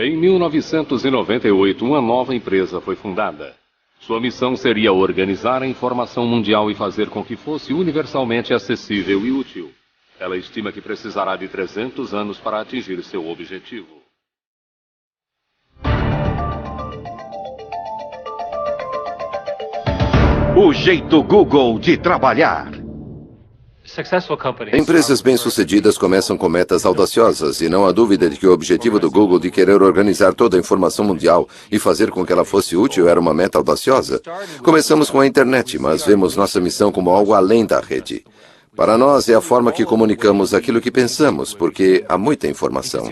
Em 1998, uma nova empresa foi fundada. Sua missão seria organizar a informação mundial e fazer com que fosse universalmente acessível e útil. Ela estima que precisará de 300 anos para atingir seu objetivo. O jeito Google de trabalhar. Empresas bem-sucedidas começam com metas audaciosas e não há dúvida de que o objetivo do Google de querer organizar toda a informação mundial e fazer com que ela fosse útil era uma meta audaciosa. Começamos com a internet, mas vemos nossa missão como algo além da rede. Para nós é a forma que comunicamos aquilo que pensamos, porque há muita informação.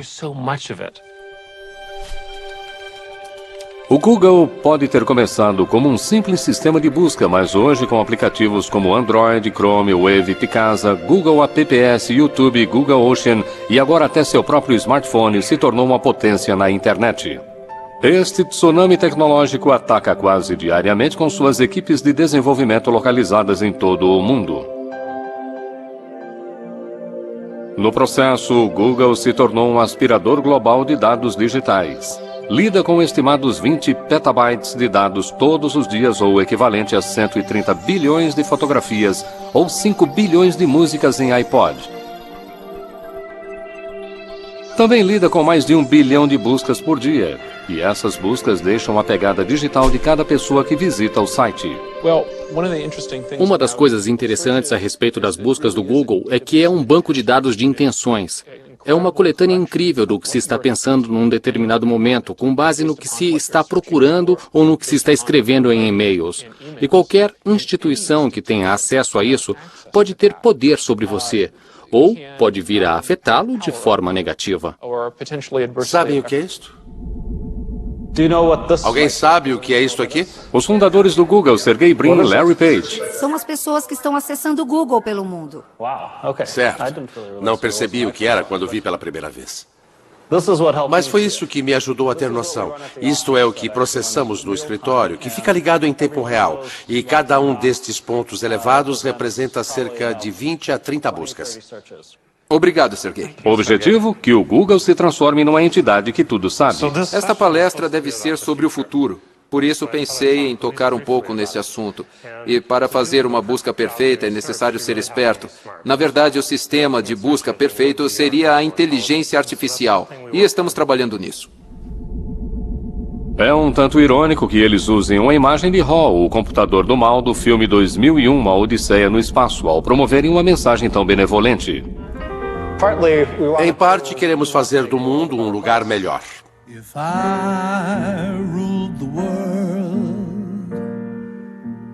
O Google pode ter começado como um simples sistema de busca, mas hoje com aplicativos como Android, Chrome, Wave, Picasa, Google Apps, YouTube, Google Ocean e agora até seu próprio smartphone se tornou uma potência na internet. Este tsunami tecnológico ataca quase diariamente com suas equipes de desenvolvimento localizadas em todo o mundo. No processo, o Google se tornou um aspirador global de dados digitais. Lida com estimados 20 petabytes de dados todos os dias, ou o equivalente a 130 bilhões de fotografias, ou 5 bilhões de músicas em iPod. Também lida com mais de 1 bilhão de buscas por dia, e essas buscas deixam a pegada digital de cada pessoa que visita o site. Uma das coisas interessantes a respeito das buscas do Google é que é um banco de dados de intenções. É uma coletânea incrível do que se está pensando num determinado momento, com base no que se está procurando ou no que se está escrevendo em e-mails. E qualquer instituição que tenha acesso a isso pode ter poder sobre você, ou pode vir a afetá-lo de forma negativa. Sabem o que é isto? Alguém sabe o que é isto aqui? Os fundadores do Google, Sergey Brin e Larry Page. São as pessoas que estão acessando o Google pelo mundo. Certo. Não percebi o que era quando vi pela primeira vez. Mas foi isso que me ajudou a ter noção. Isto é o que processamos no escritório, que fica ligado em tempo real. E cada um destes pontos elevados representa cerca de 20 a 30 buscas. Obrigado, Sergey. O objetivo? Que o Google se transforme numa entidade que tudo sabe. Esta palestra deve ser sobre o futuro. Por isso pensei em tocar um pouco nesse assunto. E para fazer uma busca perfeita é necessário ser esperto. Na verdade, o sistema de busca perfeito seria a inteligência artificial. E estamos trabalhando nisso. É um tanto irônico que eles usem uma imagem de Hall, o computador do mal do filme 2001, Uma Odisseia no Espaço, ao promoverem uma mensagem tão benevolente. Em parte, queremos fazer do mundo um lugar melhor. If I ruled the world,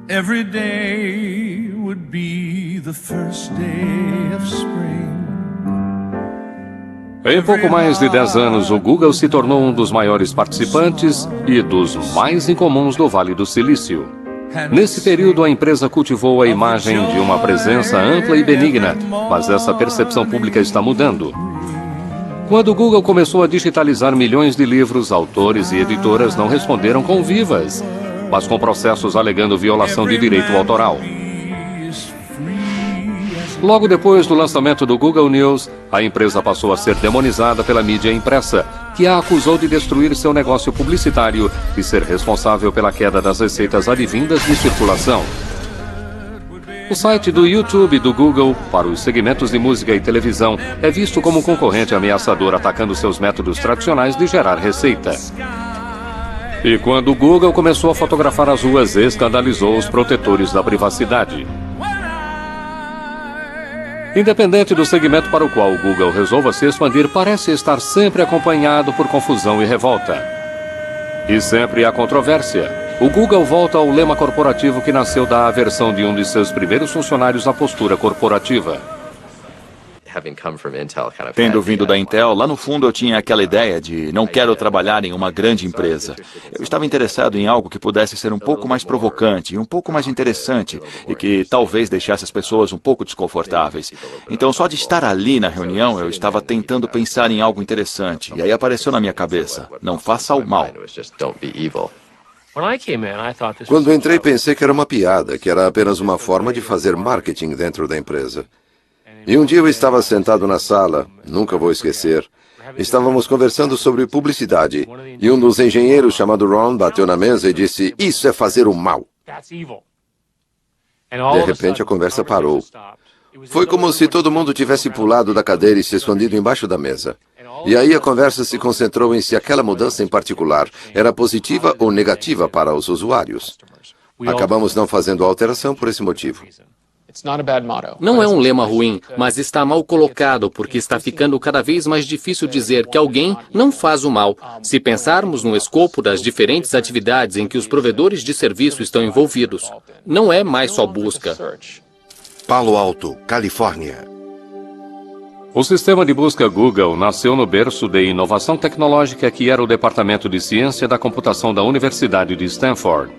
every day would be the first day of spring. Em pouco mais de 10 anos, o Google se tornou um dos maiores participantes e dos mais incomuns do Vale do Silício. Nesse período, a empresa cultivou a imagem de uma presença ampla e benigna, mas essa percepção pública está mudando. Quando o Google começou a digitalizar milhões de livros, autores e editoras não responderam com vivas, mas com processos alegando violação de direito autoral. Logo depois do lançamento do Google News, a empresa passou a ser demonizada pela mídia impressa, que a acusou de destruir seu negócio publicitário e ser responsável pela queda das receitas advindas de circulação. O site do YouTube do Google, para os segmentos de música e televisão, é visto como um concorrente ameaçador atacando seus métodos tradicionais de gerar receita. E quando o Google começou a fotografar as ruas, escandalizou os protetores da privacidade. Independente do segmento para o qual o Google resolva se expandir, parece estar sempre acompanhado por confusão e revolta. E sempre há controvérsia. O Google volta ao lema corporativo que nasceu da aversão de um de seus primeiros funcionários à postura corporativa. Tendo vindo da Intel, lá no fundo eu tinha aquela ideia de não quero trabalhar em uma grande empresa. Eu estava interessado em algo que pudesse ser um pouco mais provocante, um pouco mais interessante e que talvez deixasse as pessoas um pouco desconfortáveis. Então, só de estar ali na reunião, eu estava tentando pensar em algo interessante. E aí apareceu na minha cabeça, não faça o mal. Quando entrei, pensei que era uma piada, que era apenas uma forma de fazer marketing dentro da empresa. E um dia eu estava sentado na sala, nunca vou esquecer, Estávamos conversando sobre publicidade e um dos engenheiros, chamado Ron, bateu na mesa e disse: "Isso é fazer o mal." De repente, a conversa parou. Foi como se todo mundo tivesse pulado da cadeira e se escondido embaixo da mesa. E aí a conversa se concentrou em se aquela mudança em particular era positiva ou negativa para os usuários. Acabamos não fazendo a alteração por esse motivo. Não é um lema ruim, mas está mal colocado porque está ficando cada vez mais difícil dizer que alguém não faz o mal. Se pensarmos no escopo das diferentes atividades em que os provedores de serviço estão envolvidos, não é mais só busca. Palo Alto, Califórnia. O sistema de busca Google nasceu no berço de inovação tecnológica que era o Departamento de Ciência da Computação da Universidade de Stanford.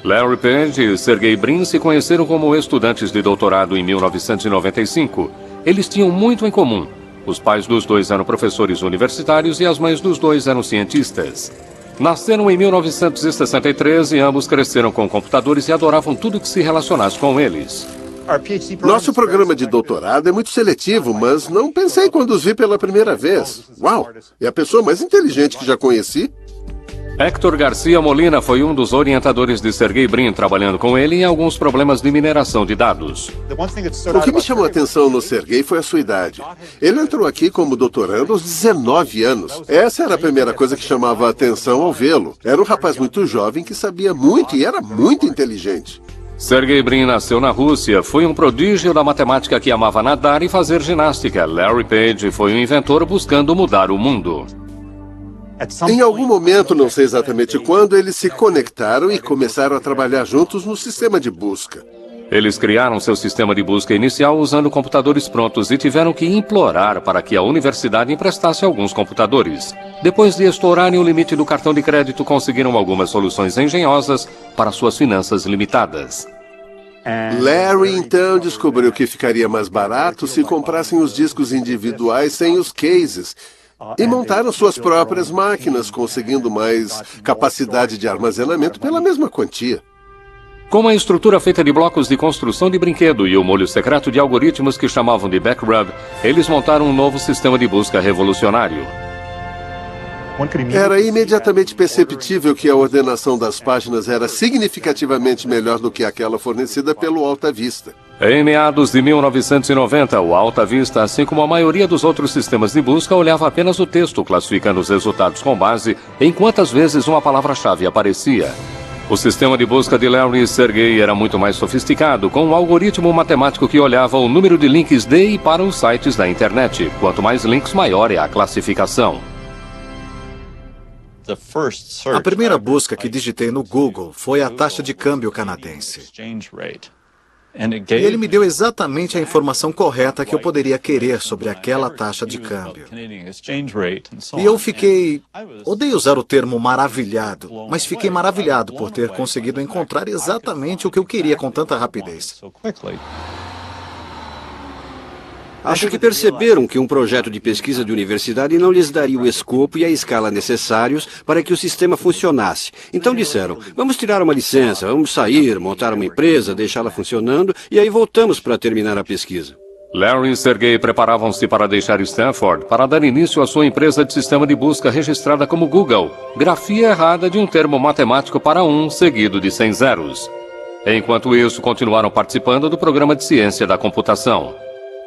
Larry Page e Sergey Brin se conheceram como estudantes de doutorado em 1995. Eles tinham muito em comum. Os pais dos dois eram professores universitários e as mães dos dois eram cientistas. Nasceram em 1963 e ambos cresceram com computadores e adoravam tudo que se relacionasse com eles. Nosso programa de doutorado é muito seletivo, mas não pensei quando os vi pela primeira vez. Uau! É a pessoa mais inteligente que já conheci. Héctor Garcia Molina foi um dos orientadores de Sergey Brin, trabalhando com ele em alguns problemas de mineração de dados. O que me chamou a atenção no Sergey foi a sua idade. Ele entrou aqui como doutorando aos 19 anos. Essa era a primeira coisa que chamava a atenção ao vê-lo. Era um rapaz muito jovem que sabia muito e era muito inteligente. Sergey Brin nasceu na Rússia, foi um prodígio da matemática que amava nadar e fazer ginástica. Larry Page foi um inventor buscando mudar o mundo. Em algum momento, não sei exatamente quando, eles se conectaram e começaram a trabalhar juntos no sistema de busca. Eles criaram seu sistema de busca inicial usando computadores prontos e tiveram que implorar para que a universidade emprestasse alguns computadores. Depois de estourarem o limite do cartão de crédito, conseguiram algumas soluções engenhosas para suas finanças limitadas. Larry, então, descobriu que ficaria mais barato se comprassem os discos individuais sem os cases. E montaram suas próprias máquinas, conseguindo mais capacidade de armazenamento pela mesma quantia. Com uma estrutura feita de blocos de construção de brinquedo e o molho secreto de algoritmos que chamavam de Backrub, eles montaram um novo sistema de busca revolucionário. Era imediatamente perceptível que a ordenação das páginas era significativamente melhor do que aquela fornecida pelo Alta Vista. Em meados de 1990, o Alta Vista, assim como a maioria dos outros sistemas de busca, olhava apenas o texto, classificando os resultados com base em quantas vezes uma palavra-chave aparecia. O sistema de busca de Larry e Sergey era muito mais sofisticado, com um algoritmo matemático que olhava o número de links de e para os sites da internet. Quanto mais links, maior é a classificação. A primeira busca que digitei no Google foi a taxa de câmbio canadense. E ele me deu exatamente a informação correta que eu poderia querer sobre aquela taxa de câmbio. E eu fiquei... Odeio usar o termo maravilhado, mas fiquei maravilhado por ter conseguido encontrar exatamente o que eu queria com tanta rapidez. Acho que perceberam que um projeto de pesquisa de universidade não lhes daria o escopo e a escala necessários para que o sistema funcionasse. Então disseram, vamos tirar uma licença, vamos sair, montar uma empresa, deixá-la funcionando e aí voltamos para terminar a pesquisa. Larry e Sergey preparavam-se para deixar Stanford para dar início à sua empresa de sistema de busca registrada como Google, grafia errada de um termo matemático para 1 seguido de 100 zeros. Enquanto isso, continuaram participando do programa de ciência da computação.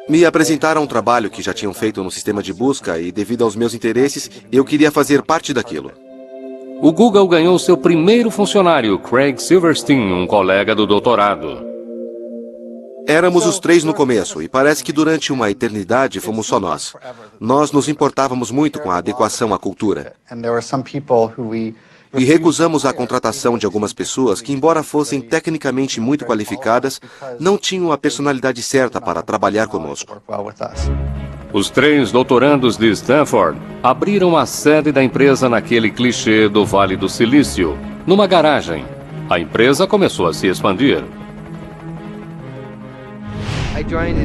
Me apresentaram um trabalho que já tinham feito no sistema de busca e, devido aos meus interesses, eu queria fazer parte daquilo. O Google ganhou seu primeiro funcionário, Craig Silverstein, um colega do doutorado. Éramos os 3 no começo e parece que durante uma eternidade fomos só nós. Nós nos importávamos muito com a adequação à cultura. E recusamos a contratação de algumas pessoas que, embora fossem tecnicamente muito qualificadas, não tinham a personalidade certa para trabalhar conosco. Os 3 doutorandos de Stanford abriram a sede da empresa naquele clichê do Vale do Silício, numa garagem. A empresa começou a se expandir.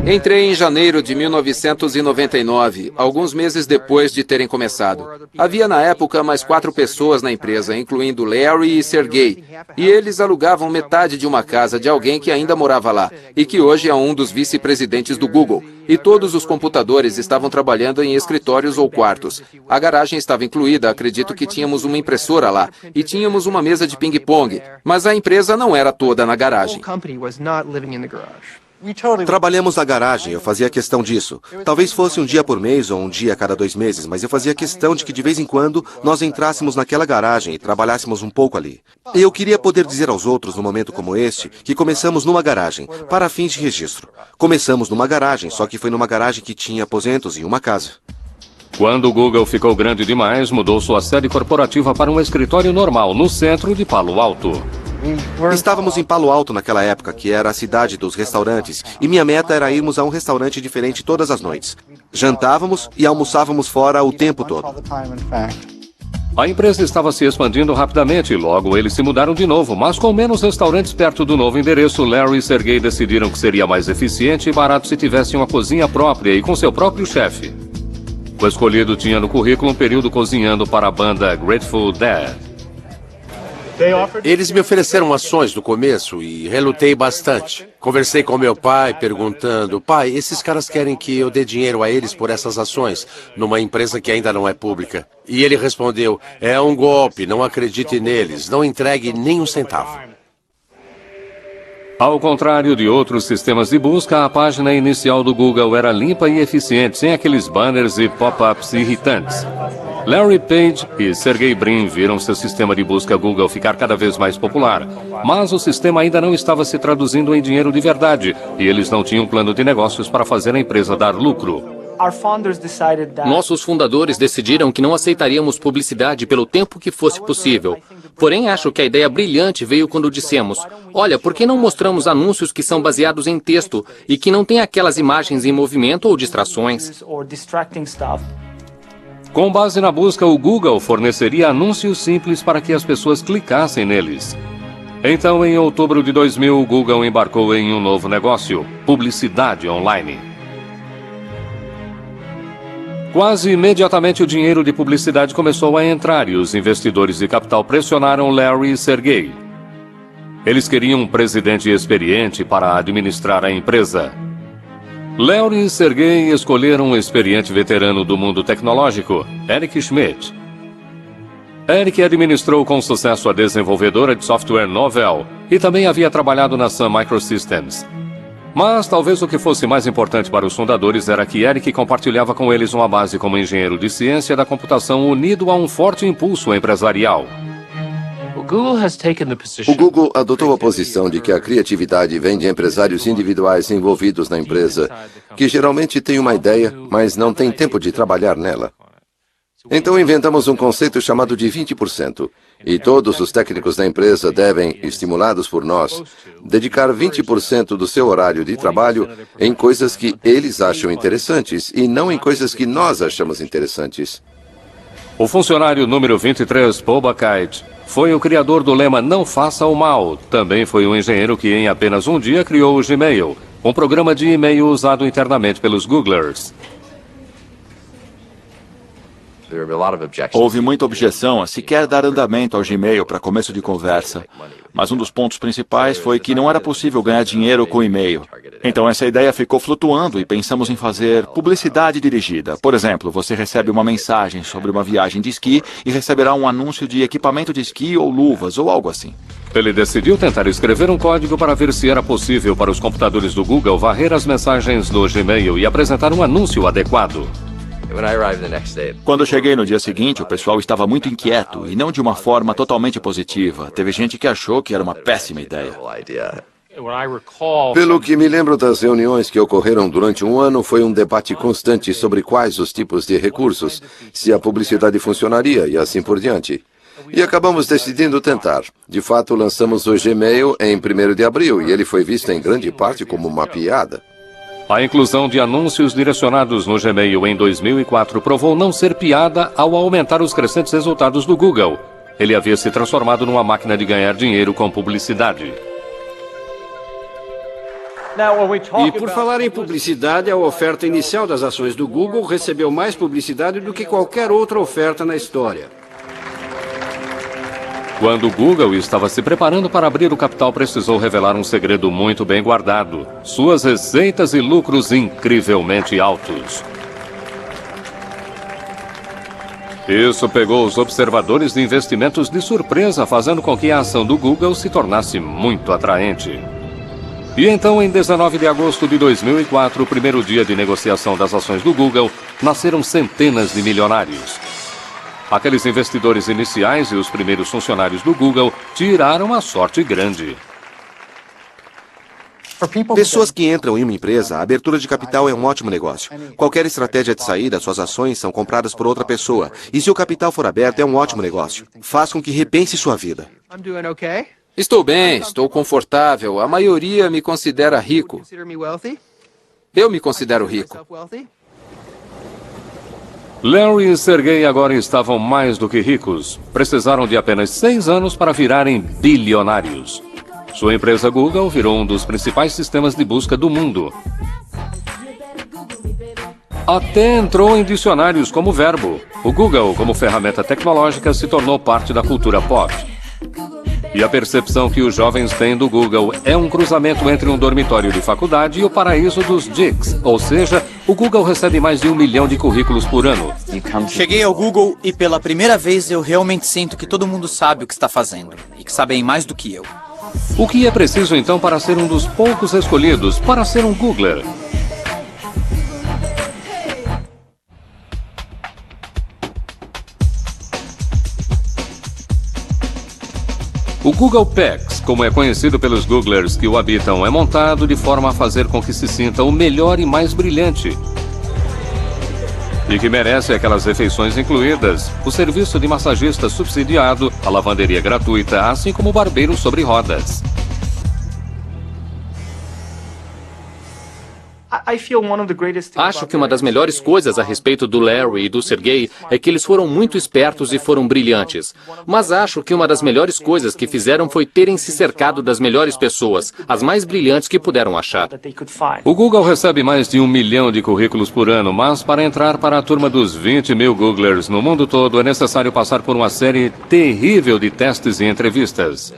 Entrei em janeiro de 1999, alguns meses depois de terem começado. Havia na época mais 4 pessoas na empresa, incluindo Larry e Sergey, e eles alugavam metade de uma casa de alguém que ainda morava lá, e que hoje é um dos vice-presidentes do Google. E todos os computadores estavam trabalhando em escritórios ou quartos. A garagem estava incluída, acredito que tínhamos uma impressora lá, e tínhamos uma mesa de ping-pong, mas a empresa não era toda na garagem. Trabalhamos na garagem, eu fazia questão disso. Talvez fosse um dia por mês ou um dia a cada 2 meses, mas eu fazia questão de que de vez em quando nós entrássemos naquela garagem e trabalhássemos um pouco ali. E eu queria poder dizer aos outros, num momento como este, que começamos numa garagem, para fins de registro. Começamos numa garagem, só que foi numa garagem que tinha aposentos e uma casa. Quando o Google ficou grande demais, mudou sua sede corporativa para um escritório normal no centro de Palo Alto. Estávamos em Palo Alto naquela época, que era a cidade dos restaurantes, e minha meta era irmos a um restaurante diferente todas as noites. Jantávamos e almoçávamos fora o tempo todo. A empresa estava se expandindo rapidamente e logo eles se mudaram de novo, mas com menos restaurantes perto do novo endereço, Larry e Sergey decidiram que seria mais eficiente e barato se tivessem uma cozinha própria e com seu próprio chefe. O escolhido tinha no currículo um período cozinhando para a banda Grateful Dead. Eles me ofereceram ações no começo e relutei bastante. Conversei com meu pai perguntando: pai, esses caras querem que eu dê dinheiro a eles por essas ações, numa empresa que ainda não é pública. E ele respondeu: é um golpe, não acredite neles, não entregue nem um centavo. Ao contrário de outros sistemas de busca, a página inicial do Google era limpa e eficiente, sem aqueles banners e pop-ups irritantes. Larry Page e Sergey Brin viram seu sistema de busca Google ficar cada vez mais popular, mas o sistema ainda não estava se traduzindo em dinheiro de verdade, e eles não tinham um plano de negócios para fazer a empresa dar lucro. Nossos fundadores decidiram que não aceitaríamos publicidade pelo tempo que fosse possível. Porém, acho que a ideia brilhante veio quando dissemos: olha, por que não mostramos anúncios que são baseados em texto e que não têm aquelas imagens em movimento ou distrações? Com base na busca, o Google forneceria anúncios simples para que as pessoas clicassem neles. Então, em outubro de 2000, o Google embarcou em um novo negócio: publicidade online. Quase imediatamente o dinheiro de publicidade começou a entrar e os investidores de capital pressionaram Larry e Sergey. Eles queriam um presidente experiente para administrar a empresa. Larry e Sergey escolheram um experiente veterano do mundo tecnológico, Eric Schmidt. Eric administrou com sucesso a desenvolvedora de software Novell e também havia trabalhado na Sun Microsystems. Mas talvez o que fosse mais importante para os fundadores era que Eric compartilhava com eles uma base como engenheiro de ciência da computação unido a um forte impulso empresarial. O Google adotou a posição de que a criatividade vem de empresários individuais envolvidos na empresa, que geralmente têm uma ideia, mas não têm tempo de trabalhar nela. Então inventamos um conceito chamado de 20%, e todos os técnicos da empresa devem, estimulados por nós, dedicar 20% do seu horário de trabalho em coisas que eles acham interessantes e não em coisas que nós achamos interessantes. O funcionário número 23, Paul Buchheit, foi o criador do lema Não Faça o Mal. Também foi um engenheiro que em apenas um dia criou o Gmail, um programa de e-mail usado internamente pelos Googlers. Houve muita objeção a sequer dar andamento ao Gmail para começo de conversa. Mas um dos pontos principais foi que não era possível ganhar dinheiro com e-mail. Então essa ideia ficou flutuando e pensamos em fazer publicidade dirigida. Por exemplo, você recebe uma mensagem sobre uma viagem de esqui e receberá um anúncio de equipamento de esqui ou luvas ou algo assim. Ele decidiu tentar escrever um código para ver se era possível para os computadores do Google varrer as mensagens do Gmail e apresentar um anúncio adequado. Quando cheguei no dia seguinte, o pessoal estava muito inquieto e não de uma forma totalmente positiva. Teve gente que achou que era uma péssima ideia. Pelo que me lembro das reuniões que ocorreram durante um ano, foi um debate constante sobre quais os tipos de recursos, se a publicidade funcionaria e assim por diante. E acabamos decidindo tentar. De fato, lançamos o Gmail em 1º de abril e ele foi visto em grande parte como uma piada. A inclusão de anúncios direcionados no Gmail em 2004 provou não ser piada ao aumentar os crescentes resultados do Google. Ele havia se transformado numa máquina de ganhar dinheiro com publicidade. E por falar em publicidade, a oferta inicial das ações do Google recebeu mais publicidade do que qualquer outra oferta na história. Quando o Google estava se preparando para abrir o capital, precisou revelar um segredo muito bem guardado: suas receitas e lucros incrivelmente altos. Isso pegou os observadores de investimentos de surpresa, fazendo com que a ação do Google se tornasse muito atraente. E então, em 19 de agosto de 2004, o primeiro dia de negociação das ações do Google, nasceram centenas de milionários. Aqueles investidores iniciais e os primeiros funcionários do Google tiraram a sorte grande. Pessoas que entram em uma empresa, a abertura de capital é um ótimo negócio. Qualquer estratégia de saída, suas ações são compradas por outra pessoa. E se o capital for aberto, é um ótimo negócio. Faz com que repense sua vida. Estou bem, estou confortável. A maioria me considera rico. Eu me considero rico. Larry e Sergey agora estavam mais do que ricos. Precisaram de apenas 6 anos para virarem bilionários. Sua empresa Google virou um dos principais sistemas de busca do mundo. Até entrou em dicionários como verbo. O Google, como ferramenta tecnológica, se tornou parte da cultura pop. E a percepção que os jovens têm do Google é um cruzamento entre um dormitório de faculdade e o paraíso dos geeks. Ou seja, o Google recebe mais de 1 milhão de currículos por ano. Cheguei ao Google e pela primeira vez eu realmente sinto que todo mundo sabe o que está fazendo. E que sabem mais do que eu. O que é preciso então para ser um dos poucos escolhidos para ser um Googler? O Google PACS, como é conhecido pelos Googlers que o habitam, é montado de forma a fazer com que se sinta o melhor e mais brilhante. E que merece aquelas refeições incluídas, o serviço de massagista subsidiado, a lavanderia gratuita, assim como o barbeiro sobre rodas. Acho que uma das melhores coisas a respeito do Larry e do Sergey é que eles foram muito espertos e foram brilhantes. Mas acho que uma das melhores coisas que fizeram foi terem se cercado das melhores pessoas, as mais brilhantes que puderam achar. O Google recebe mais de 1 milhão de currículos por ano, mas para entrar para a turma dos 20 mil Googlers no mundo todo é necessário passar por uma série terrível de testes e entrevistas.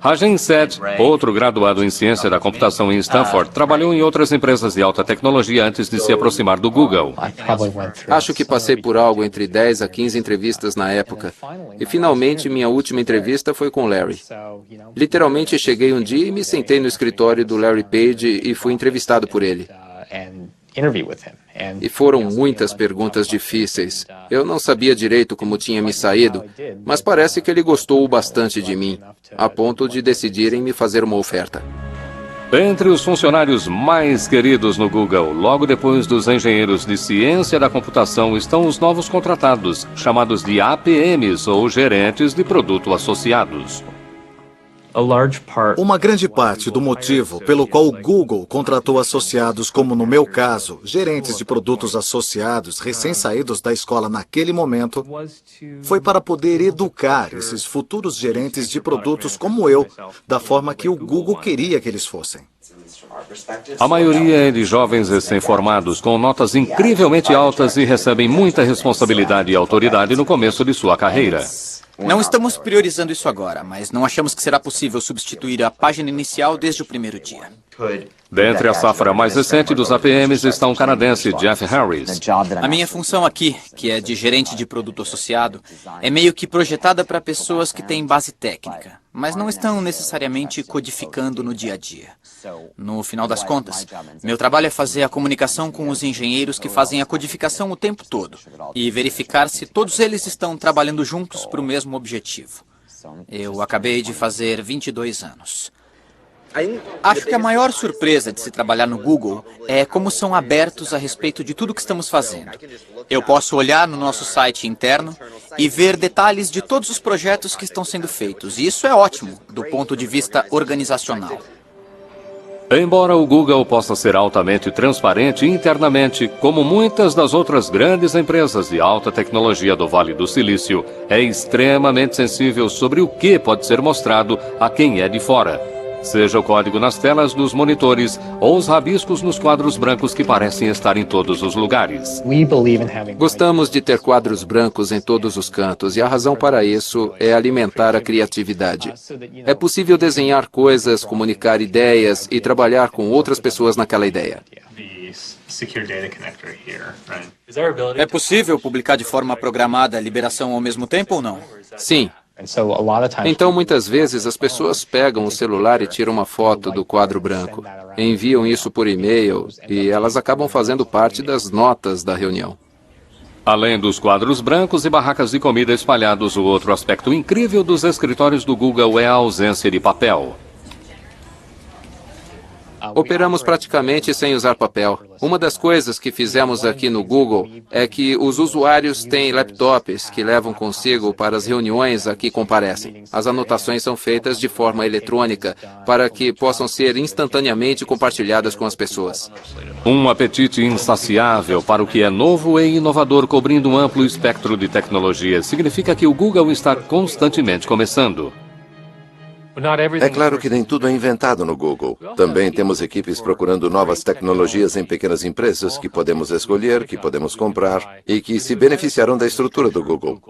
Rajan Seth, outro graduado em ciência da computação em Stanford, trabalhou em outras empresas de alta tecnologia antes de se aproximar do Google. Acho que passei por algo entre 10 a 15 entrevistas na época. E finalmente minha última entrevista foi com Larry. Literalmente cheguei um dia e me sentei no escritório do Larry Page e fui entrevistado por ele. E foram muitas perguntas difíceis. Eu não sabia direito como tinha me saído, mas parece que ele gostou bastante de mim, a ponto de decidirem me fazer uma oferta. Entre os funcionários mais queridos no Google, logo depois dos engenheiros de ciência da computação, estão os novos contratados, chamados de APMs, ou gerentes de produto associados. Uma grande parte do motivo pelo qual o Google contratou associados, como no meu caso, gerentes de produtos associados recém-saídos da escola naquele momento, foi para poder educar esses futuros gerentes de produtos como eu, da forma que o Google queria que eles fossem. A maioria é de jovens recém-formados com notas incrivelmente altas e recebem muita responsabilidade e autoridade no começo de sua carreira. Não estamos priorizando isso agora, mas não achamos que será possível substituir a página inicial desde o primeiro dia. Dentre a safra mais recente dos APMs está um canadense, Jeff Harris. A minha função aqui, que é de gerente de produto associado, é meio que projetada para pessoas que têm base técnica, mas não estão necessariamente codificando no dia a dia. No final das contas, meu trabalho é fazer a comunicação com os engenheiros que fazem a codificação o tempo todo e verificar se todos eles estão trabalhando juntos para o mesmo objetivo. Eu acabei de fazer 22 anos. Acho que a maior surpresa de se trabalhar no Google é como são abertos a respeito de tudo que estamos fazendo. Eu posso olhar no nosso site interno e ver detalhes de todos os projetos que estão sendo feitos, e isso é ótimo do ponto de vista organizacional. Embora o Google possa ser altamente transparente internamente, como muitas das outras grandes empresas de alta tecnologia do Vale do Silício, é extremamente sensível sobre o que pode ser mostrado a quem é de fora. seja o código nas telas dos monitores ou os rabiscos nos quadros brancos que parecem estar em todos os lugares. Gostamos de ter quadros brancos em todos os cantos e a razão para isso é alimentar a criatividade. É possível desenhar coisas, comunicar ideias e trabalhar com outras pessoas naquela ideia. É possível publicar de forma programada a liberação ao mesmo tempo ou não? Sim. Então, muitas vezes, as pessoas pegam o celular e tiram uma foto do quadro branco, enviam isso por e-mail e elas acabam fazendo parte das notas da reunião. Além dos quadros brancos e barracas de comida espalhados, o outro aspecto incrível dos escritórios do Google é a ausência de papel. Operamos praticamente sem usar papel. Uma das coisas que fizemos aqui no Google é que os usuários têm laptops que levam consigo para as reuniões a que comparecem. As anotações são feitas de forma eletrônica para que possam ser instantaneamente compartilhadas com as pessoas. Um apetite insaciável para o que é novo e inovador, cobrindo um amplo espectro de tecnologias, significa que o Google está constantemente começando. É claro que nem tudo é inventado no Google. Também temos equipes procurando novas tecnologias em pequenas empresas que podemos escolher, que podemos comprar e que se beneficiarão da estrutura do Google.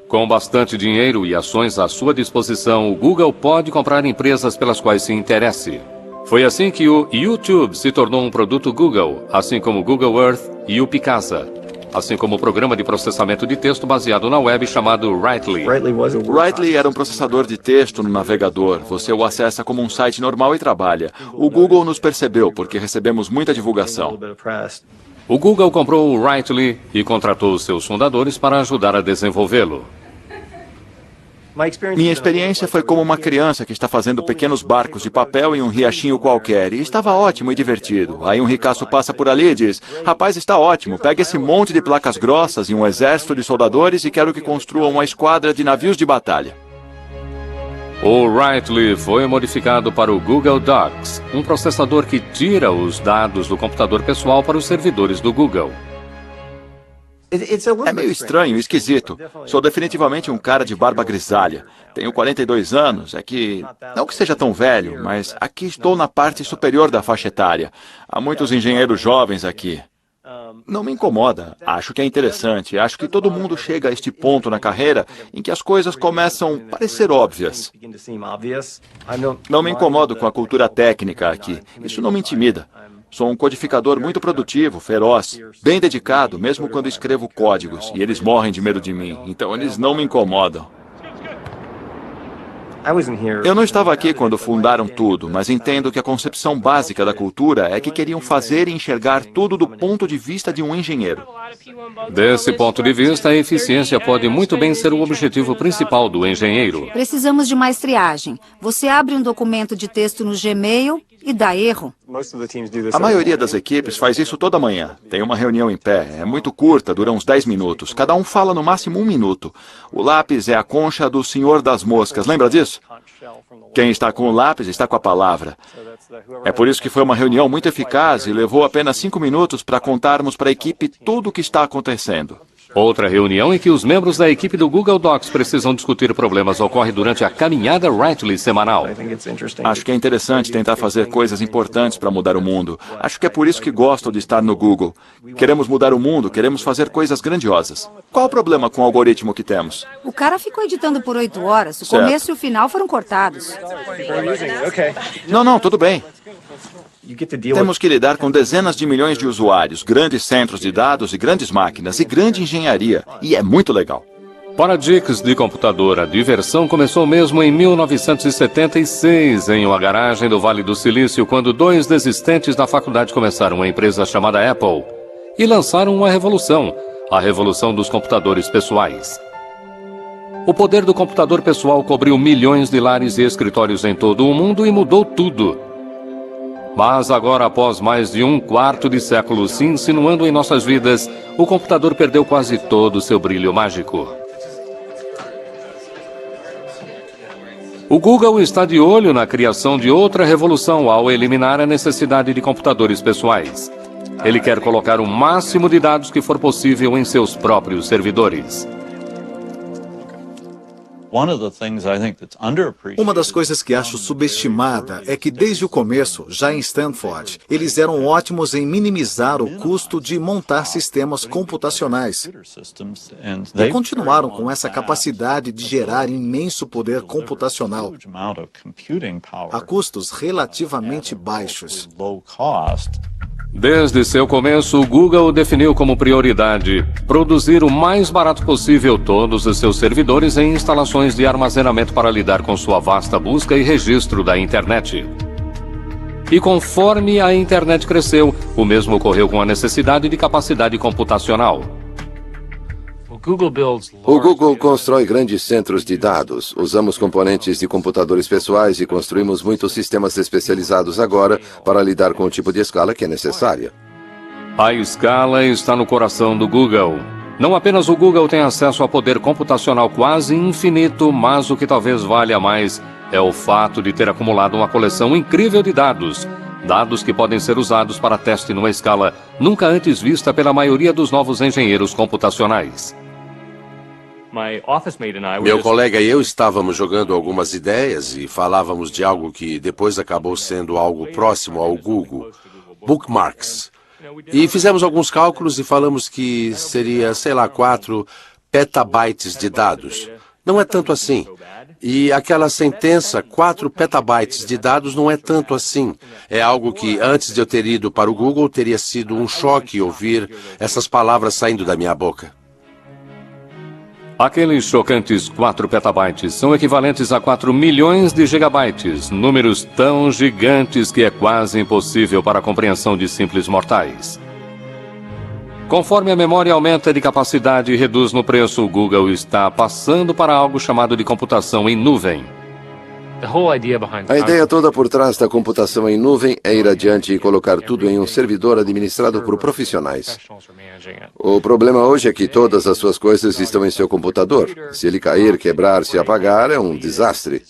Com bastante dinheiro e ações à sua disposição, o Google pode comprar empresas pelas quais se interesse. Foi assim que o YouTube se tornou um produto Google, assim como o Google Earth e o Picasa, assim como o programa de processamento de texto baseado na web chamado Writely. Writely era um processador de texto no navegador. Você o acessa como um site normal e trabalha. O Google nos percebeu porque recebemos muita divulgação. O Google comprou o Writely e contratou seus fundadores para ajudar a desenvolvê-lo. Minha experiência foi como uma criança que está fazendo pequenos barcos de papel em um riachinho qualquer. E estava ótimo e divertido. Aí um ricaço passa por ali e diz: rapaz, está ótimo, pega esse monte de placas grossas e um exército de soldadores e quero que construam uma esquadra de navios de batalha. O Writely foi modificado para o Google Docs, um processador que tira os dados do computador pessoal para os servidores do Google. É meio estranho e esquisito. Sou definitivamente um cara de barba grisalha. Tenho 42 anos, não que seja tão velho, mas aqui estou na parte superior da faixa etária. Há muitos engenheiros jovens aqui. Não me incomoda. Acho que é interessante. Acho que todo mundo chega a este ponto na carreira em que as coisas começam a parecer óbvias. Não me incomodo com a cultura técnica aqui. Isso não me intimida. Sou um codificador muito produtivo, feroz, bem dedicado, mesmo quando escrevo códigos, e eles morrem de medo de mim, então eles não me incomodam. Eu não estava aqui quando fundaram tudo, mas entendo que a concepção básica da cultura é que queriam fazer e enxergar tudo do ponto de vista de um engenheiro. Desse ponto de vista, a eficiência pode muito bem ser o objetivo principal do engenheiro. Precisamos de mais triagem. Você abre um documento de texto no Gmail e dá erro. A maioria das equipes faz isso toda manhã. Tem uma reunião em pé, é muito curta, dura uns 10 minutos. Cada um fala no máximo 1 minuto. O lápis é a concha do Senhor das Moscas, lembra disso? Quem está com o lápis está com a palavra. É por isso que foi uma reunião muito eficaz e levou apenas 5 minutos para contarmos para a equipe tudo o que está acontecendo. Outra reunião em que os membros da equipe do Google Docs precisam discutir problemas ocorre durante a caminhada Writely semanal. Acho que é interessante tentar fazer coisas importantes para mudar o mundo. Acho que é por isso que gosto de estar no Google. Queremos mudar o mundo, queremos fazer coisas grandiosas. Qual o problema com o algoritmo que temos? O cara ficou editando por 8 horas. O começo e o final foram cortados. Não, tudo bem. Temos que lidar com dezenas de milhões de usuários, grandes centros de dados e grandes máquinas e grande engenharia. E é muito legal. Para geeks de computador, a diversão começou mesmo em 1976, em uma garagem do Vale do Silício, quando 2 desistentes da faculdade começaram uma empresa chamada Apple e lançaram uma revolução, a revolução dos computadores pessoais. O poder do computador pessoal cobriu milhões de lares e escritórios em todo o mundo e mudou tudo. Mas agora, após mais de 1/4 de século se insinuando em nossas vidas, o computador perdeu quase todo o seu brilho mágico. O Google está de olho na criação de outra revolução ao eliminar a necessidade de computadores pessoais. Ele quer colocar o máximo de dados que for possível em seus próprios servidores. Uma das coisas que acho subestimada é que desde o começo, já em Stanford, eles eram ótimos em minimizar o custo de montar sistemas computacionais. E continuaram com essa capacidade de gerar imenso poder computacional a custos relativamente baixos. Desde seu começo, o Google definiu como prioridade produzir o mais barato possível todos os seus servidores em instalações de armazenamento para lidar com sua vasta busca e registro da internet. E conforme a internet cresceu, o mesmo ocorreu com a necessidade de capacidade computacional. O Google constrói grandes centros de dados. Usamos componentes de computadores pessoais e construímos muitos sistemas especializados agora para lidar com o tipo de escala que é necessária. A escala está no coração do Google. Não apenas o Google tem acesso a poder computacional quase infinito, mas o que talvez valha mais é o fato de ter acumulado uma coleção incrível de dados. Dados que podem ser usados para teste numa escala nunca antes vista pela maioria dos novos engenheiros computacionais. Meu colega e eu estávamos jogando algumas ideias e falávamos de algo que depois acabou sendo algo próximo ao Google, bookmarks. E fizemos alguns cálculos e falamos que seria, 4 petabytes de dados. Não é tanto assim. E aquela sentença, 4 petabytes de dados, não é tanto assim. É algo que, antes de eu ter ido para o Google, teria sido um choque ouvir essas palavras saindo da minha boca. Aqueles chocantes 4 petabytes são equivalentes a 4 milhões de gigabytes, números tão gigantes que é quase impossível para a compreensão de simples mortais. Conforme a memória aumenta de capacidade e reduz no preço, o Google está passando para algo chamado de computação em nuvem. A ideia toda por trás da computação em nuvem é ir adiante e colocar tudo em um servidor administrado por profissionais. O problema hoje é que todas as suas coisas estão em seu computador. Se ele cair, quebrar, se apagar, é um desastre.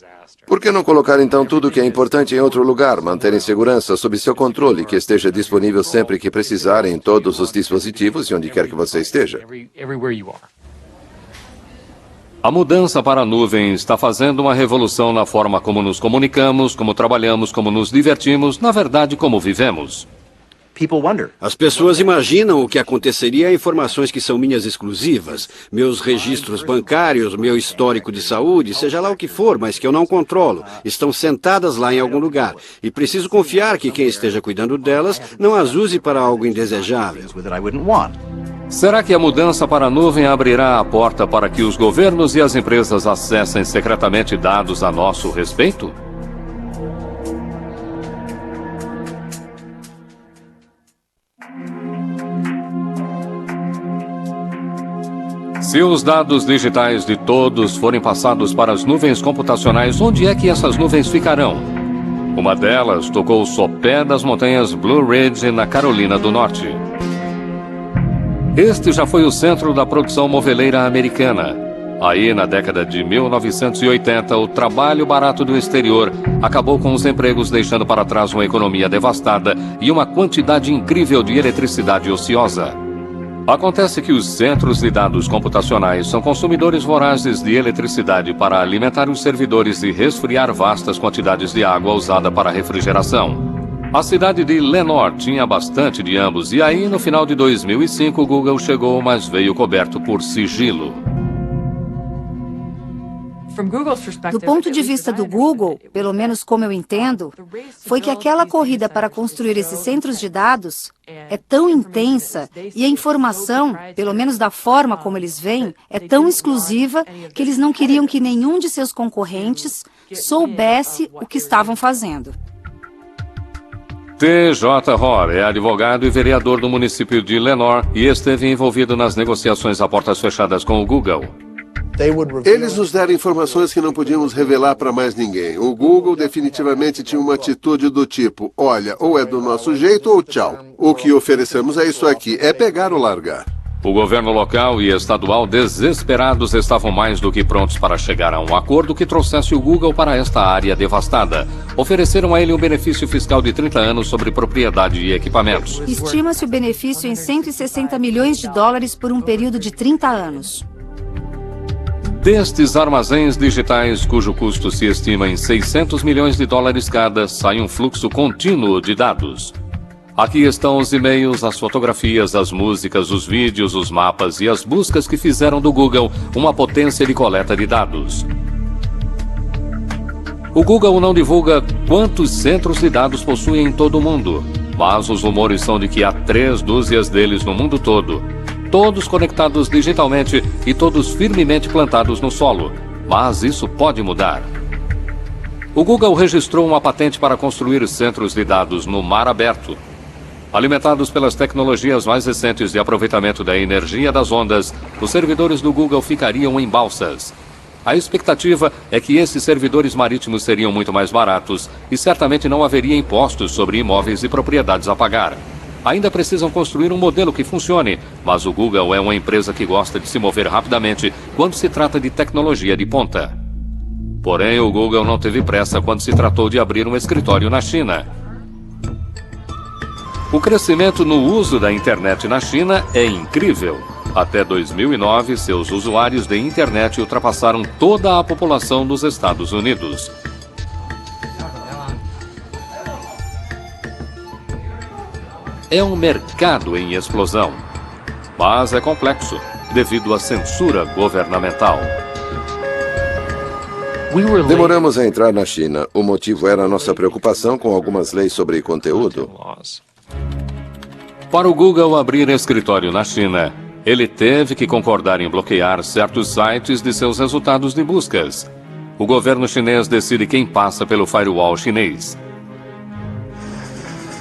Por que não colocar então tudo que é importante em outro lugar, manter em segurança sob seu controle, que esteja disponível sempre que precisar em todos os dispositivos e onde quer que você esteja? A mudança para a nuvem está fazendo uma revolução na forma como nos comunicamos, como trabalhamos, como nos divertimos, na verdade, como vivemos. As pessoas imaginam o que aconteceria a informações que são minhas exclusivas, meus registros bancários, meu histórico de saúde, seja lá o que for, mas que eu não controlo. Estão sentadas lá em algum lugar. E preciso confiar que quem esteja cuidando delas não as use para algo indesejável. Será que a mudança para a nuvem abrirá a porta para que os governos e as empresas acessem secretamente dados a nosso respeito? Se os dados digitais de todos forem passados para as nuvens computacionais, onde é que essas nuvens ficarão? Uma delas tocou o sopé das montanhas Blue Ridge, na Carolina do Norte. Este já foi o centro da produção moveleira americana. Aí, na década de 1980, o trabalho barato do exterior acabou com os empregos, deixando para trás uma economia devastada e uma quantidade incrível de eletricidade ociosa. Acontece que os centros de dados computacionais são consumidores vorazes de eletricidade para alimentar os servidores e resfriar vastas quantidades de água usada para refrigeração. A cidade de Lenoir tinha bastante de ambos, e aí, no final de 2005, o Google chegou, mas veio coberto por sigilo. Do ponto de vista do Google, pelo menos como eu entendo, foi que aquela corrida para construir esses centros de dados é tão intensa e a informação, pelo menos da forma como eles veem, é tão exclusiva que eles não queriam que nenhum de seus concorrentes soubesse o que estavam fazendo. T.J. Hoare é advogado e vereador do município de Lenoir e esteve envolvido nas negociações a portas fechadas com o Google. Eles nos deram informações que não podíamos revelar para mais ninguém. O Google definitivamente tinha uma atitude do tipo, olha, ou é do nosso jeito ou tchau. O que oferecemos é isso aqui, é pegar ou largar. O governo local e estadual, desesperados, estavam mais do que prontos para chegar a um acordo que trouxesse o Google para esta área devastada. Ofereceram a ele um benefício fiscal de 30 anos sobre propriedade e equipamentos. Estima-se o benefício em 160 milhões de dólares por um período de 30 anos. Destes armazéns digitais, cujo custo se estima em $600 milhões cada, sai um fluxo contínuo de dados. Aqui estão os e-mails, as fotografias, as músicas, os vídeos, os mapas e as buscas que fizeram do Google uma potência de coleta de dados. O Google não divulga quantos centros de dados possui em todo o mundo, mas os rumores são de que há 3 dúzias deles no mundo todo. Todos conectados digitalmente e todos firmemente plantados no solo. Mas isso pode mudar. O Google registrou uma patente para construir centros de dados no mar aberto. Alimentados pelas tecnologias mais recentes de aproveitamento da energia das ondas, os servidores do Google ficariam em balsas. A expectativa é que esses servidores marítimos seriam muito mais baratos e certamente não haveria impostos sobre imóveis e propriedades a pagar. Ainda precisam construir um modelo que funcione, mas o Google é uma empresa que gosta de se mover rapidamente quando se trata de tecnologia de ponta. Porém, o Google não teve pressa quando se tratou de abrir um escritório na China. O crescimento no uso da internet na China é incrível. Até 2009, seus usuários de internet ultrapassaram toda a população dos Estados Unidos. É um mercado em explosão, mas é complexo devido à censura governamental. Demoramos a entrar na China. O motivo era a nossa preocupação com algumas leis sobre conteúdo. Para o Google abrir escritório na China, ele teve que concordar em bloquear certos sites de seus resultados de buscas. O governo chinês decide quem passa pelo firewall chinês.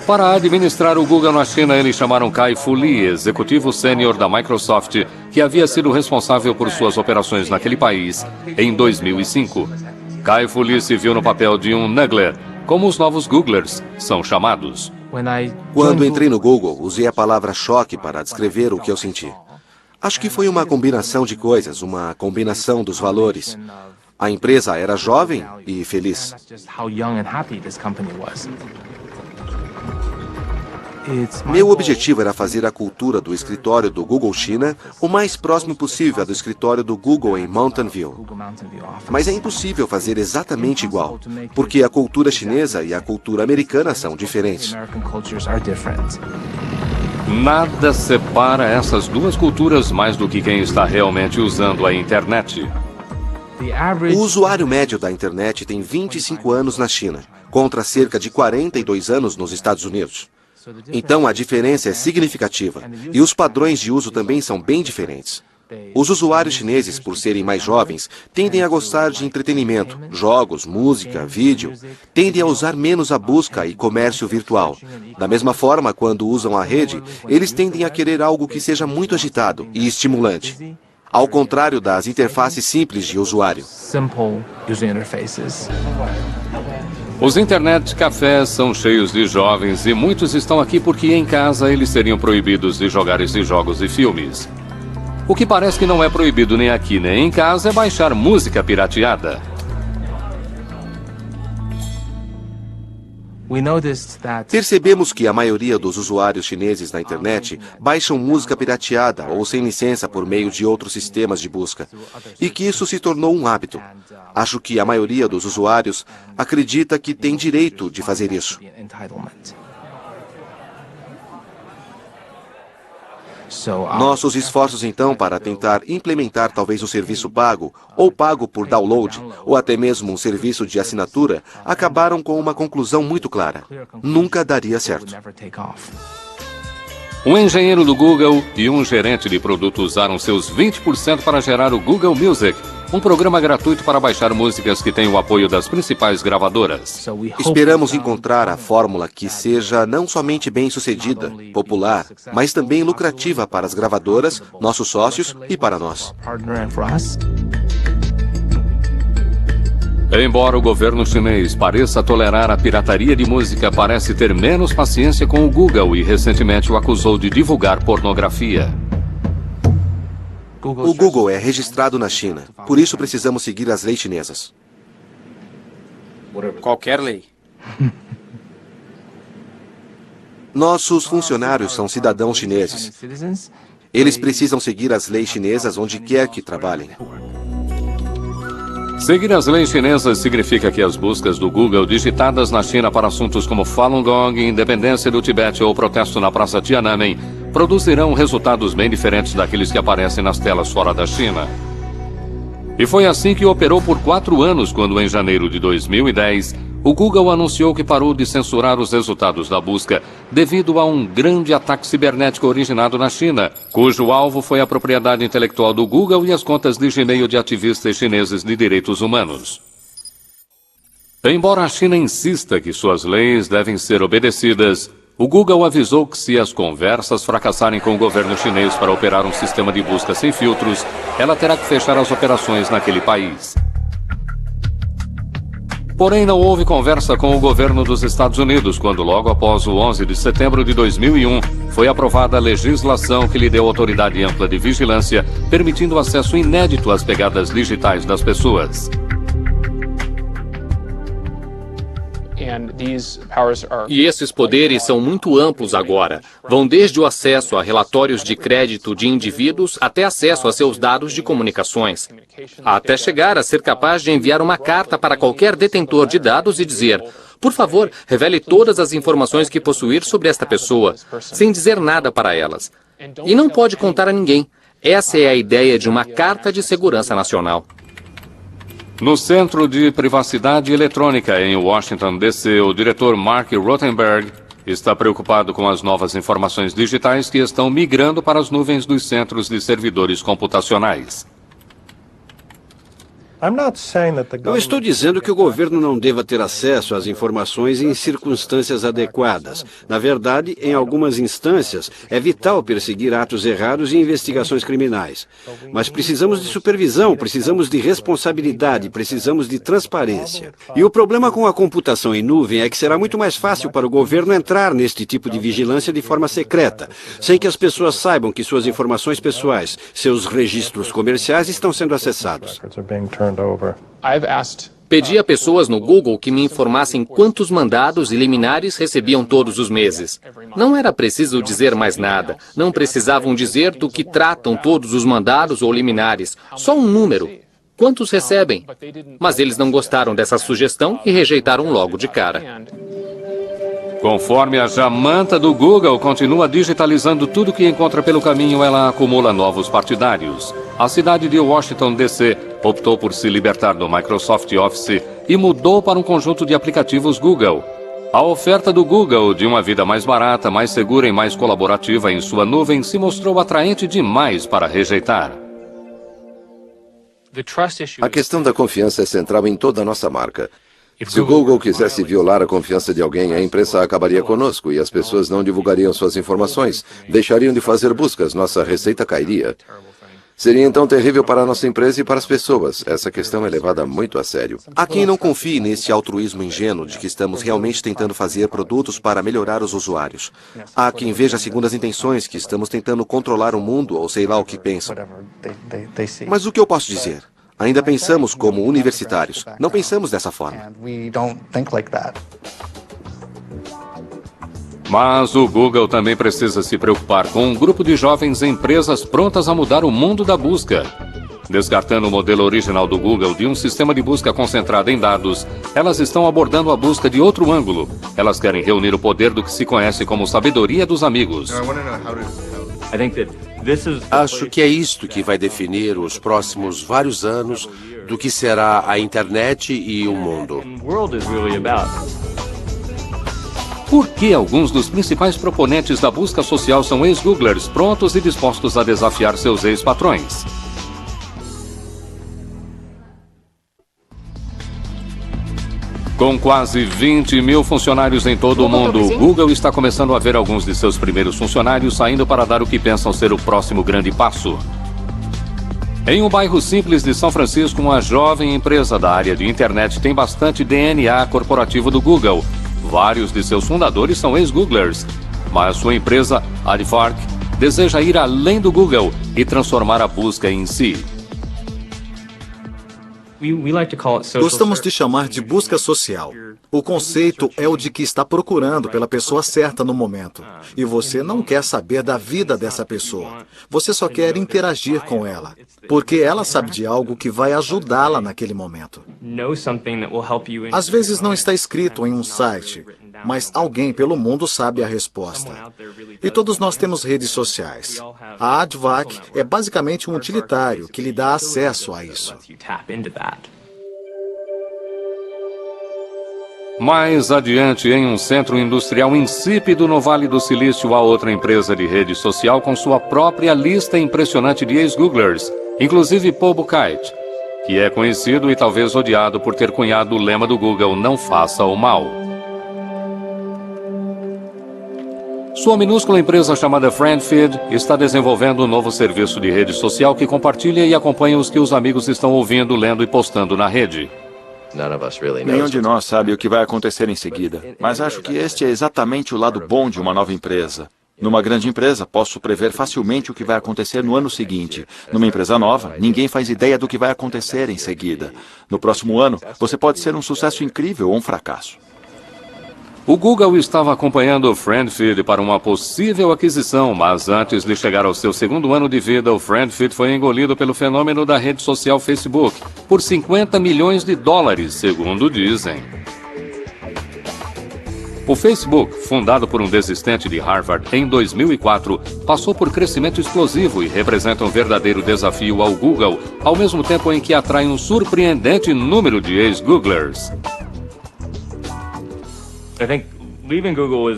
Para administrar o Google na China, eles chamaram Kai-Fu Lee, executivo sênior da Microsoft, que havia sido responsável por suas operações naquele país em 2005. Kai-Fu Lee se viu no papel de um Nuggler, como os novos Googlers são chamados. Quando entrei no Google, usei a palavra choque para descrever o que eu senti. Acho que foi uma combinação de coisas, uma combinação dos valores. A empresa era jovem e feliz. Meu objetivo era fazer a cultura do escritório do Google China o mais próximo possível à do escritório do Google em Mountain View. Mas é impossível fazer exatamente igual, porque a cultura chinesa e a cultura americana são diferentes. Nada separa essas duas culturas mais do que quem está realmente usando a internet. O usuário médio da internet tem 25 anos na China, contra cerca de 42 anos nos Estados Unidos. Então a diferença é significativa, e os padrões de uso também são bem diferentes. Os usuários chineses, por serem mais jovens, tendem a gostar de entretenimento, jogos, música, vídeo. Tendem a usar menos a busca e comércio virtual. Da mesma forma, quando usam a rede, eles tendem a querer algo que seja muito agitado e estimulante. Ao contrário das interfaces simples de usuário. Os internet cafés são cheios de jovens e muitos estão aqui porque em casa eles seriam proibidos de jogar esses jogos e filmes. O que parece que não é proibido nem aqui nem em casa é baixar música pirateada. Percebemos que a maioria dos usuários chineses na internet baixam música pirateada ou sem licença por meio de outros sistemas de busca, e que isso se tornou um hábito. Acho que a maioria dos usuários acredita que tem direito de fazer isso. Nossos esforços, então, para tentar implementar talvez um serviço pago, ou pago por download, ou até mesmo um serviço de assinatura, acabaram com uma conclusão muito clara. Nunca daria certo. Um engenheiro do Google e um gerente de produto usaram seus 20% para gerar o Google Music, um programa gratuito para baixar músicas que tem o apoio das principais gravadoras. Esperamos encontrar a fórmula que seja não somente bem-sucedida, popular, mas também lucrativa para as gravadoras, nossos sócios e para nós. Embora o governo chinês pareça tolerar a pirataria de música, parece ter menos paciência com o Google e recentemente o acusou de divulgar pornografia. O Google é registrado na China, por isso precisamos seguir as leis chinesas. Qualquer lei. Nossos funcionários são cidadãos chineses. Eles precisam seguir as leis chinesas onde quer que trabalhem. Seguir as leis chinesas significa que as buscas do Google digitadas na China para assuntos como Falun Gong, independência do Tibete ou protesto na Praça Tiananmen produzirão resultados bem diferentes daqueles que aparecem nas telas fora da China. E foi assim que operou por 4 anos, quando em janeiro de 2010, o Google anunciou que parou de censurar os resultados da busca devido a um grande ataque cibernético originado na China, cujo alvo foi a propriedade intelectual do Google e as contas de Gmail de ativistas chineses de direitos humanos. Embora a China insista que suas leis devem ser obedecidas, o Google avisou que se as conversas fracassarem com o governo chinês para operar um sistema de busca sem filtros, ela terá que fechar as operações naquele país. Porém, não houve conversa com o governo dos Estados Unidos quando, logo após o 11 de setembro de 2001, foi aprovada a legislação que lhe deu autoridade ampla de vigilância, permitindo acesso inédito às pegadas digitais das pessoas. E esses poderes são muito amplos agora. Vão desde o acesso a relatórios de crédito de indivíduos até acesso a seus dados de comunicações. Até chegar a ser capaz de enviar uma carta para qualquer detentor de dados e dizer: por favor, revele todas as informações que possuir sobre esta pessoa, sem dizer nada para elas. E não pode contar a ninguém. Essa é a ideia de uma Carta de Segurança Nacional. No Centro de Privacidade Eletrônica, em Washington, D.C., o diretor Mark Rothenberg está preocupado com as novas informações digitais que estão migrando para as nuvens dos centros de servidores computacionais. Não estou dizendo que o governo não deva ter acesso às informações em circunstâncias adequadas. Na verdade, em algumas instâncias, é vital perseguir atos errados e investigações criminais. Mas precisamos de supervisão, precisamos de responsabilidade, precisamos de transparência. E o problema com a computação em nuvem é que será muito mais fácil para o governo entrar neste tipo de vigilância de forma secreta, sem que as pessoas saibam que suas informações pessoais, seus registros comerciais estão sendo acessados. Pedi a pessoas no Google que me informassem quantos mandados e liminares recebiam todos os meses. Não era preciso dizer mais nada. Não precisavam dizer do que tratam todos os mandados ou liminares. Só um número. Quantos recebem? Mas eles não gostaram dessa sugestão e rejeitaram logo de cara. Conforme a jamanta do Google continua digitalizando tudo que encontra pelo caminho, ela acumula novos partidários. A cidade de Washington, D.C., optou por se libertar do Microsoft Office e mudou para um conjunto de aplicativos Google. A oferta do Google de uma vida mais barata, mais segura e mais colaborativa em sua nuvem se mostrou atraente demais para rejeitar. A questão da confiança é central em toda a nossa marca. Se o Google quisesse violar a confiança de alguém, a imprensa acabaria conosco e as pessoas não divulgariam suas informações, deixariam de fazer buscas, nossa receita cairia. Seria então terrível para a nossa empresa e para as pessoas. Essa questão é levada muito a sério. Há quem não confie nesse altruísmo ingênuo de que estamos realmente tentando fazer produtos para melhorar os usuários. Há quem veja segundas intenções, que estamos tentando controlar o mundo ou sei lá o que pensam. Mas o que eu posso dizer? Ainda pensamos como universitários. Não pensamos dessa forma. Mas o Google também precisa se preocupar com um grupo de jovens empresas prontas a mudar o mundo da busca. Descartando o modelo original do Google de um sistema de busca concentrado em dados, elas estão abordando a busca de outro ângulo. Elas querem reunir o poder do que se conhece como sabedoria dos amigos. Acho que é isto que vai definir os próximos vários anos do que será a internet e o mundo. Por que alguns dos principais proponentes da busca social são ex-Googlers prontos e dispostos a desafiar seus ex-patrões? Com quase 20 mil funcionários em todo o mundo, o Google está começando a ver alguns de seus primeiros funcionários saindo para dar o que pensam ser o próximo grande passo. Em um bairro simples de São Francisco, uma jovem empresa da área de internet tem bastante DNA corporativo do Google. Vários de seus fundadores são ex-Googlers, mas sua empresa, Aardvark, deseja ir além do Google e transformar a busca em si. Gostamos de chamar de busca social. O conceito é o de que está procurando pela pessoa certa no momento. E você não quer saber da vida dessa pessoa. Você só quer interagir com ela, porque ela sabe de algo que vai ajudá-la naquele momento. Às vezes não está escrito em um site, mas alguém pelo mundo sabe a resposta. E todos nós temos redes sociais. A Advac é basicamente um utilitário que lhe dá acesso a isso. Mais adiante, em um centro industrial insípido no Vale do Silício, há outra empresa de rede social com sua própria lista impressionante de ex-Googlers, inclusive Paul Buchheit, que é conhecido e talvez odiado por ter cunhado o lema do Google, não faça o mal. Sua minúscula empresa chamada FriendFeed está desenvolvendo um novo serviço de rede social que compartilha e acompanha os que os amigos estão ouvindo, lendo e postando na rede. Nenhum de nós sabe o que vai acontecer em seguida, mas acho que este é exatamente o lado bom de uma nova empresa. Numa grande empresa, posso prever facilmente o que vai acontecer no ano seguinte. Numa empresa nova, ninguém faz ideia do que vai acontecer em seguida. No próximo ano, você pode ser um sucesso incrível ou um fracasso. O Google estava acompanhando o FriendFeed para uma possível aquisição, mas antes de chegar ao seu segundo ano de vida, o FriendFeed foi engolido pelo fenômeno da rede social Facebook, por $50 milhões, segundo dizem. O Facebook, fundado por um desistente de Harvard em 2004, passou por crescimento explosivo e representa um verdadeiro desafio ao Google, ao mesmo tempo em que atrai um surpreendente número de ex-Googlers.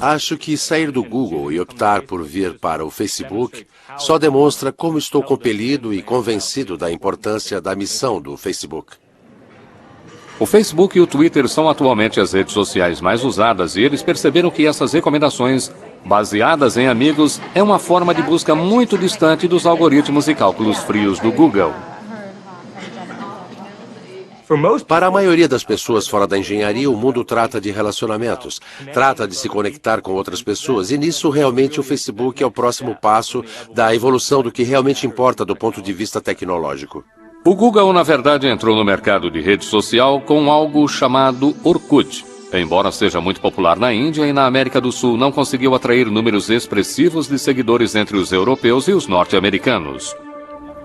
Acho que sair do Google e optar por vir para o Facebook só demonstra como estou compelido e convencido da importância da missão do Facebook. O Facebook e o Twitter são atualmente as redes sociais mais usadas e eles perceberam que essas recomendações, baseadas em amigos, é uma forma de busca muito distante dos algoritmos e cálculos frios do Google. Para a maioria das pessoas fora da engenharia, o mundo trata de relacionamentos, trata de se conectar com outras pessoas, e nisso realmente o Facebook é o próximo passo da evolução do que realmente importa do ponto de vista tecnológico. O Google, na verdade, entrou no mercado de rede social com algo chamado Orkut. Embora seja muito popular na Índia e na América do Sul, não conseguiu atrair números expressivos de seguidores entre os europeus e os norte-americanos.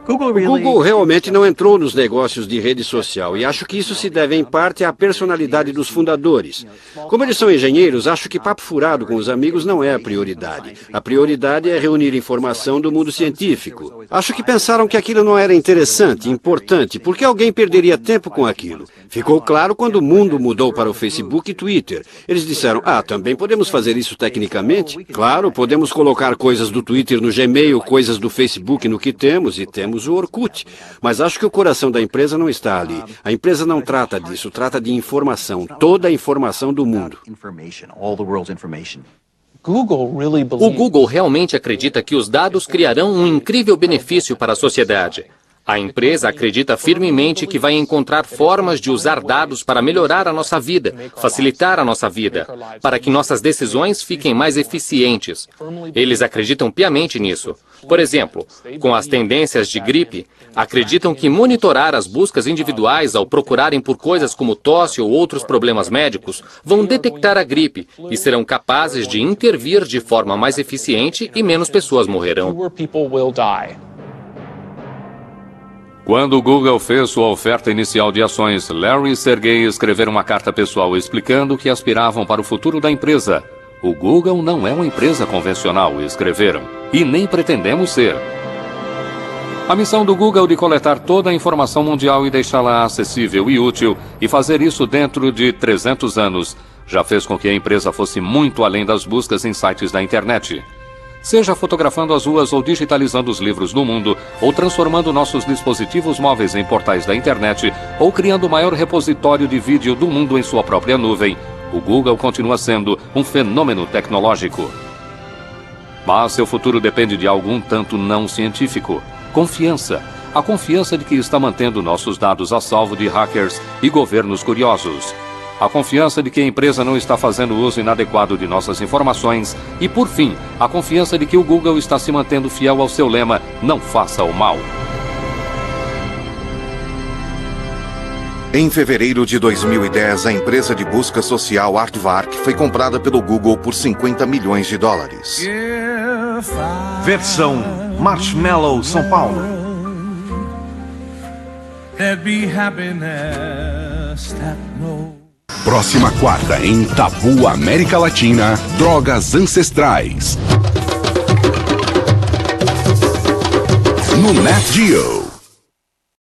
O Google realmente não entrou nos negócios de rede social e acho que isso se deve em parte à personalidade dos fundadores. Como eles são engenheiros, acho que papo furado com os amigos não é a prioridade. A prioridade é reunir informação do mundo científico. Acho que pensaram que aquilo não era interessante, importante, porque alguém perderia tempo com aquilo. Ficou claro quando o mundo mudou para o Facebook e Twitter. Eles disseram, também podemos fazer isso tecnicamente? Claro, podemos colocar coisas do Twitter no Gmail, coisas do Facebook no que temos e temos o Orkut, mas acho que o coração da empresa não está ali. A empresa não trata disso, trata de informação, toda a informação do mundo. O Google realmente acredita que os dados criarão um incrível benefício para a sociedade. A empresa acredita firmemente que vai encontrar formas de usar dados para melhorar a nossa vida, facilitar a nossa vida, para que nossas decisões fiquem mais eficientes. Eles acreditam piamente nisso. Por exemplo, com as tendências de gripe, acreditam que monitorar as buscas individuais ao procurarem por coisas como tosse ou outros problemas médicos vão detectar a gripe e serão capazes de intervir de forma mais eficiente e menos pessoas morrerão. Quando o Google fez sua oferta inicial de ações, Larry e Sergey escreveram uma carta pessoal explicando que aspiravam para o futuro da empresa. O Google não é uma empresa convencional, escreveram, e nem pretendemos ser. A missão do Google de coletar toda a informação mundial e deixá-la acessível e útil, e fazer isso dentro de 300 anos, já fez com que a empresa fosse muito além das buscas em sites da internet. Seja fotografando as ruas ou digitalizando os livros do mundo, ou transformando nossos dispositivos móveis em portais da internet, ou criando o maior repositório de vídeo do mundo em sua própria nuvem, o Google continua sendo um fenômeno tecnológico. Mas seu futuro depende de algo um tanto não científico. Confiança. A confiança de que está mantendo nossos dados a salvo de hackers e governos curiosos. A confiança de que a empresa não está fazendo uso inadequado de nossas informações. E, por fim, a confiança de que o Google está se mantendo fiel ao seu lema, não faça o mal. Em fevereiro de 2010, a empresa de busca social Aardvark foi comprada pelo Google por 50 milhões de dólares. Versão Marshmallow São Paulo. Próxima quarta em Tabu América Latina, drogas ancestrais. No Nat Geo.